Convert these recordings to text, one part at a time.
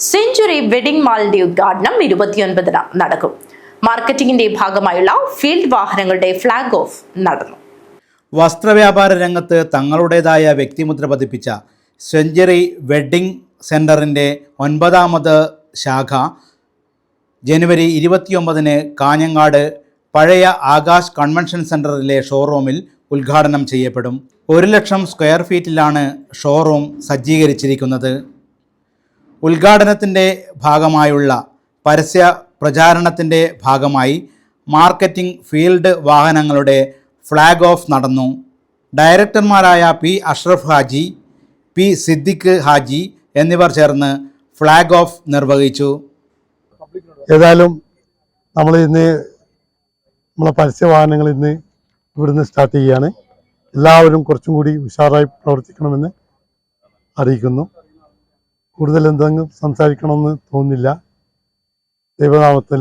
Century wedding മാളിന്റെ ഉദ്ഘാടനം 29-ന് നടക്കും. മാർക്കറ്റിംഗിന്റെ ഭാഗമായുള്ള ഫീൽഡ് വാഹനങ്ങളുടെ ഫ്ളാഗ് ഓഫ് നടന്നു. വസ്ത്രവ്യാപാര രംഗത്ത് തങ്ങളുടേതായ വ്യക്തിമുദ്ര പതിപ്പിച്ച സെഞ്ചുറി വെഡ്ഡിംഗ് സെന്ററിന്റെ 9ാമത് ശാഖ ജനുവരി 29-ന് കാഞ്ഞങ്ങാട് പഴയ ആകാശ് കൺവെൻഷൻ സെന്ററിലെ ഷോറൂമിൽ ഉദ്ഘാടനം ചെയ്യപ്പെടും. 1,00,000 സ്ക്വയർ ഫീറ്റിലാണ് ഷോറൂം സജ്ജീകരിച്ചിരിക്കുന്നത്. ഉദ്ഘാടനത്തിൻ്റെ ഭാഗമായുള്ള പരസ്യ പ്രചാരണത്തിൻ്റെ ഭാഗമായി മാർക്കറ്റിംഗ് ഫീൽഡ് വാഹനങ്ങളുടെ ഫ്ളാഗ് ഓഫ് നടന്നു. ഡയറക്ടർമാരായ പി അഷ്റഫ് ഹാജി, പി സിദ്ദിഖ് ഹാജി എന്നിവർ ചേർന്ന് ഫ്ളാഗ് ഓഫ് നിർവഹിച്ചു. ഏതായാലും നമ്മളെ പരസ്യ വാഹനങ്ങൾ ഇന്ന് ഇവിടുന്ന് സ്റ്റാർട്ട് ചെയ്യുകയാണ്. എല്ലാവരും കുറച്ചും കൂടി ഉഷാറായി പ്രവർത്തിക്കണമെന്ന് അറിയിക്കുന്നു. കൂടുതൽ എന്തെങ്കിലും സംസാരിക്കണമെന്ന് തോന്നുന്നില്ല. ദൈവനാമത്തിൽ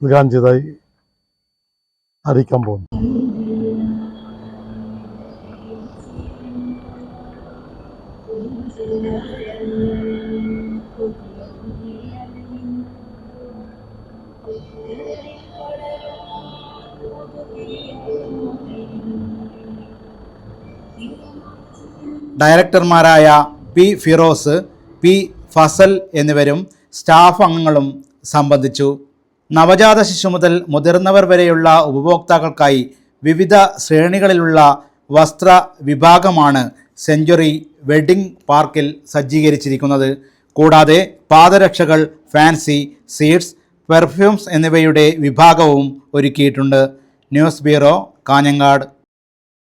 ഉദ്ഘാടനം ചെയ്തതായി അറിയിക്കാൻ പോകുന്നു. ഡയറക്ടർമാരായ പി ഫിറോസ്, പി ഫസൽ എന്നിവരും സ്റ്റാഫ് അംഗങ്ങളും സംബന്ധിച്ചു. നവജാത ശിശു മുതൽ മുതിർന്നവർ വരെയുള്ള ഉപഭോക്താക്കൾക്കായി വിവിധ ശ്രേണികളിലുള്ള വസ്ത്ര വിഭാഗമാണ് സെഞ്ചുറി വെഡ്ഡിംഗ് പാർക്കിൽ സജ്ജീകരിച്ചിരിക്കുന്നത്. കൂടാതെ പാദരക്ഷകൾ, ഫാൻസി, സീഡ്സ്, പെർഫ്യൂംസ് എന്നിവയുടെ വിഭാഗവും ഒരുക്കിയിട്ടുണ്ട്. News bureau, Kanhangad.